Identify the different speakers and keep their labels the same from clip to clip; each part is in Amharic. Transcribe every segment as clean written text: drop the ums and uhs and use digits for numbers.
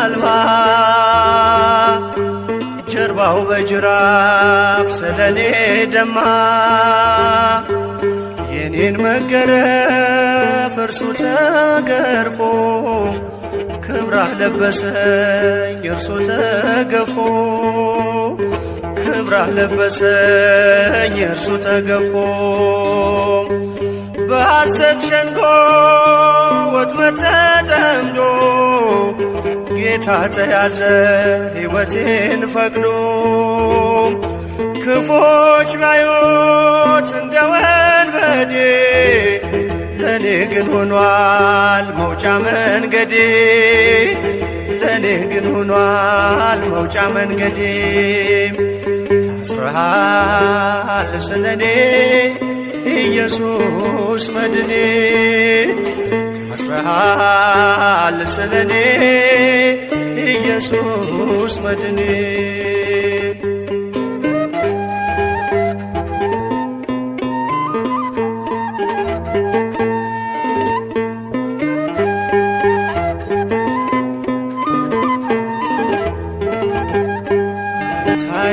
Speaker 1: አልባ ጀርባው በጅራፍ ስለኔ ደማ የኔን መገረፍ እርሱ ተገርፎ ክብራህ ለበሰኝ እርሱ ተገፎ ክብራህ ለበሰኝ እርሱ ተገፎ በሐሰት ሸንጎ ወጥመድ ተጠምዶ ጌታ ተያዘ ሕይወቴን ፈቅዶ ክፎች ባዩት እንደ ወንበዴ ለኔ ግን ሆኗል መውጫ መንገዴ ለኔ ግን ሆኗል መውጫ መንገዴ ታስረሃል ስለኔ ኢየሱስ መድኔ ታስረሃል ስለኔ ኢየሱስ መድኔ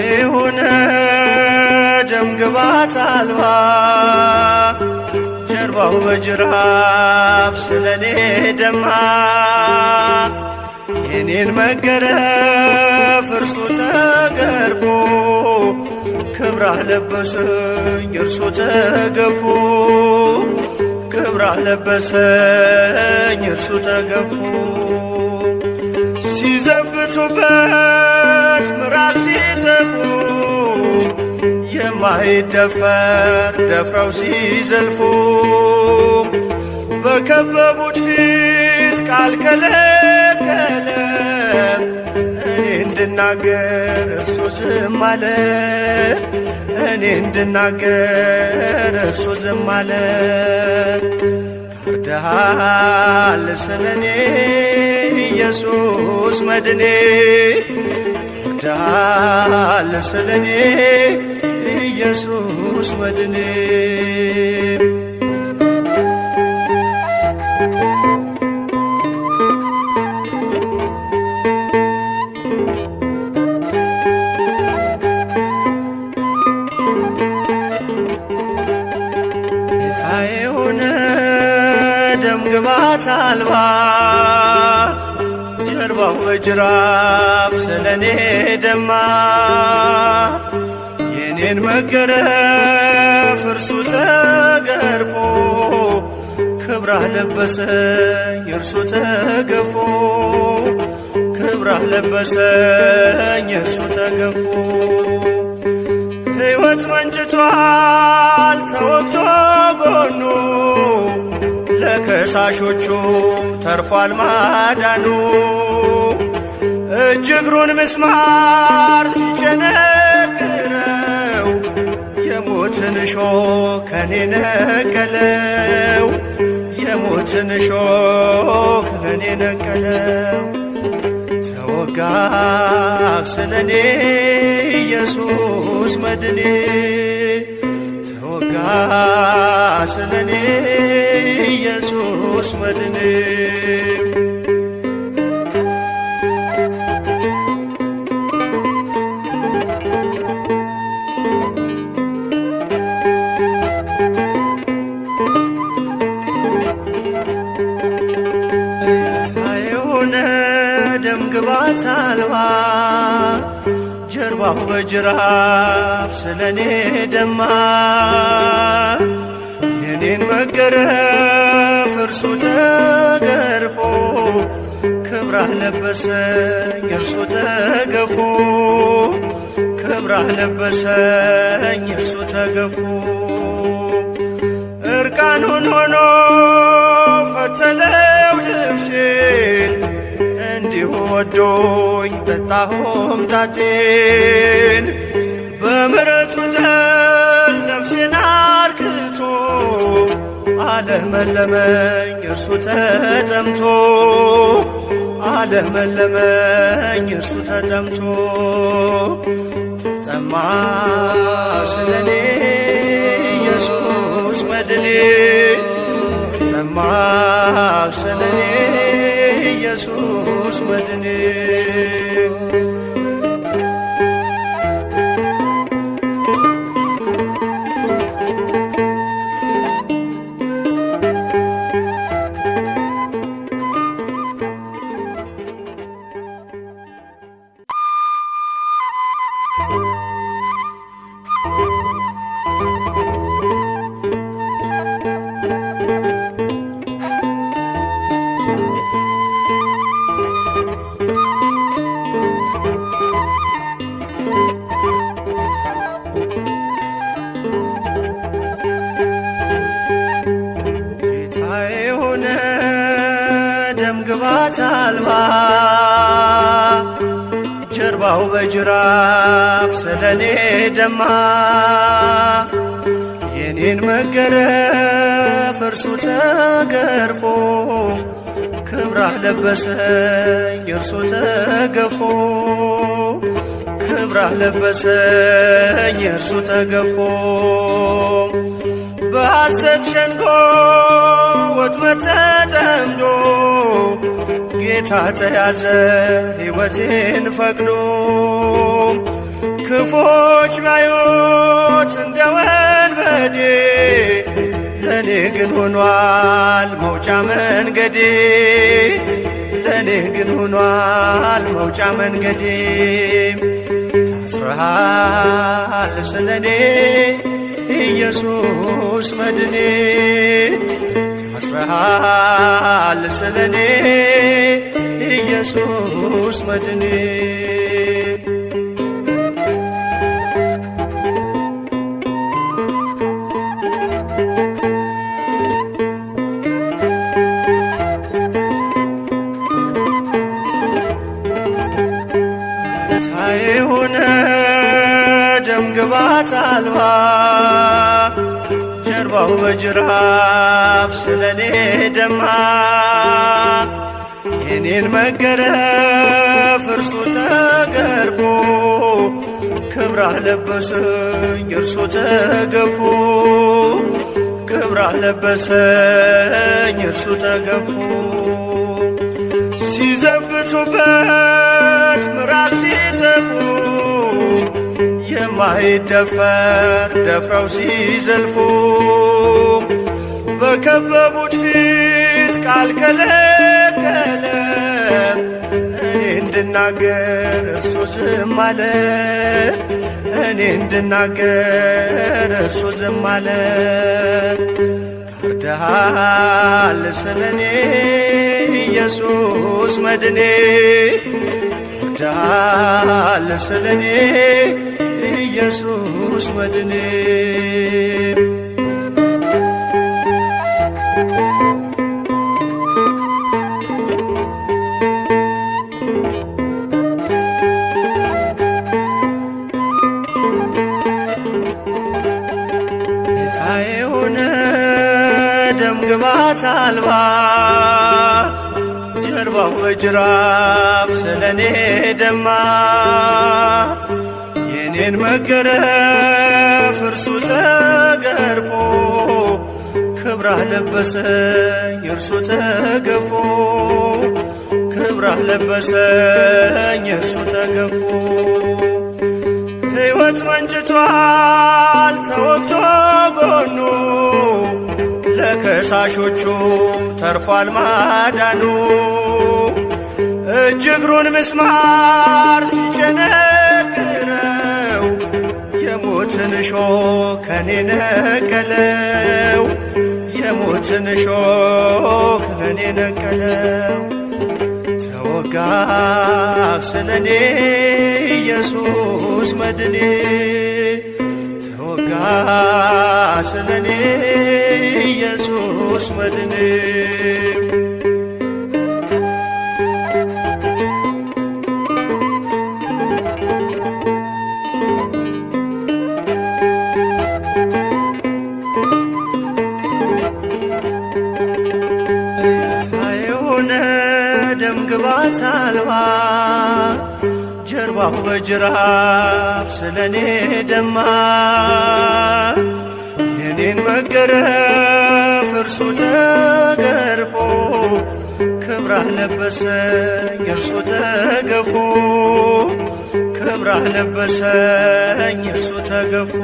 Speaker 1: የሆነ ደም ግባት አልባ ጀርባው በጅራፍ ስለኔ ደማ የኔን መገረፍ እርሱ ተገርፎ ክብራህ ለበሰኝ እርሱ ተገፎ ክብራህ ለበሰኝ እርሱ ተገፎ ሲዘብቱበት ምራቅ ሲተፉ የማይደፈር ደፍረው ሲዘልፉ በከበቡት ፊት ቃል ከለከለ እኔ እንድናገር እርሱ ዝም አለ እኔ እንድናገር እርሱ ዝም አለ ታርደሃል ስለኔ ኢየሱስ መድኔ ታርደሃል ስለኔ ኢየሱስ መድኔ ጌታዬ ሆነ ደም ግባት አልባ ጀርባው በጅራፍ ስለኔ ደማ የኔን መገረፍ እርሱ ተገርፎ ክብራህ ለበሰኝ እርሱ ተገፎ ክብራህ ለበሰኝ እርሱ ተገፎ ሕይወት መንጭቷል ተወግቶ ጎኑ ለከሳሾቹም ተርፏል ማዳኑ እጅ እግሩን ምስማር ሲቸነክረው የሞትን እሾህ ከኔ ነቀለው የሞትን እሾህ ከኔ ነቀለው ተወጋ ስለኔ ኢየሱስ መድኔ ተወጋ ስለኔ ኢየሱስ መድኔ የሆነ ደም ግባት አልባ ጀርባው በጅራፍ ስለኔ ደማ የኔን መገረፍ እርሱ ተገርፎ ክብራህ ለበሰኝ እርሱ ተገፎ ክብራህ ለበሰኝ እርሱ ተገፎ እርቃኑን ሆኖ ፈተለው ልብሴን እንዲሁ ወዶኝ ጠጣሁም ጣቴን በምሕረቱ ጠል ነፍሴን አርክቶ አለመለመኝ እርሱ ተጠምቶ አለመለመኝ እርሱ ተጠምቶ ተጠማ ስለኔ ኢየሱስ መድኔ ተጠማ ስለኔ ኢየሱስ መድኔ ደምግባት አልባ ጀርባው በጅራፍ ስለኔ ደማ የኔን መገረፍ እርሱ ተገርፎ ክብራህ ለበሰኝ እርሱ ተገፎ ክብራህ ለበሰኝ እርሱ ተገፎ በሐሰት ሸንጎ ወጥመድ ተጠምዶ ጌታ ተያዘ ሕይወቴን ፈቅዶ ክፎች ባዩት እንደ ወንበዴ ለኔ ግን ሆኗል መውጫ መንገዴ ለኔ ግን ሆኗል መውጫ መንገዴ ታስረሃል ስለኔ ኢየሱስ መድኔ ታስረሃል ስለኔ ኢየሱስ መድኔ ጌታዬ ሆነ ደምግባት አልባ ጀርባው በጅራፍ ስለኔ ደማ የኔን መገረፍ እርሱ ተገርፎ ክብራህ ለበሰኝ እርሱ ተገፎ ክብራህ ለበሰኝ እርሱ ተገፎ ሲዘብቱበት ምራቅ ሲተፉ የማይደፈር ደፍረው ሲዘልፉ በከበቡት ፊት ቃል ከለከለ እኔ እንድናገር እርሱ ዝም አለ እኔ እንድናገር እርሱ ዝም አለ ጋርደሃል ስለኔ ኢየሱስ መድኔ ጋርደሃል ስለኔ ኢየሱስ መድኔ ጌታዬ ሆነ ደምግባት አልባ ጀርባው በጅራፍ ስለኔ ደማ የኔን መገረፍ እርሱ ተገርፎ ክብራህ ለበሰኝ እርሱ ተገፎ ክብራህ ለበሰኝ እርሱ ተገፎ ሕይወት መንጭቷል ተወግቶ ጎኑ ለከሳሾቹም ተርፏል ማዳኑ እጅ እግሩን ምስማር ሲቸነክረው የሞትን እሾህ ከኔ ነቀለው የሞትን እሾህ ከኔ ነቀለው ተወጋ ስለኔ ኢየሱስ መድኔ ተወጋ ስለኔ ኢየሱስ መድኔ ደምግባት አልባ ጀርባው በጅራፍ ስለኔ ደማ የኔን መገረፍ እርሱ ተገርፎ ክብራህ ለበሰኝ እርሱ ተገፉ ክብራህ ለበሰኝ እርሱ ተገፉ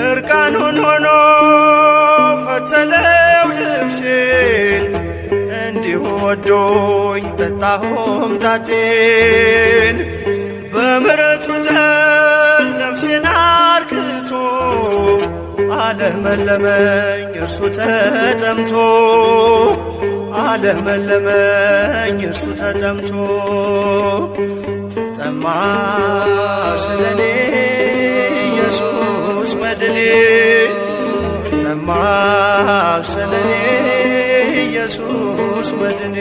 Speaker 1: እርቃኑን ሆኖ ፈተለው ልብሴን እንዲሁ ወዶኝ ጠጣሁም ታቴን በምሕረቱ ጠል ነፍሴን አርክቶ አለመለመኝ እርሱ ተጠምቶ አለመለመኝ እርሱ ተጠምቶ ተጠማ ስለኔ ኢየሱስ መድኔ ተጠማ ስለኔ ኢየሱስ መድኔ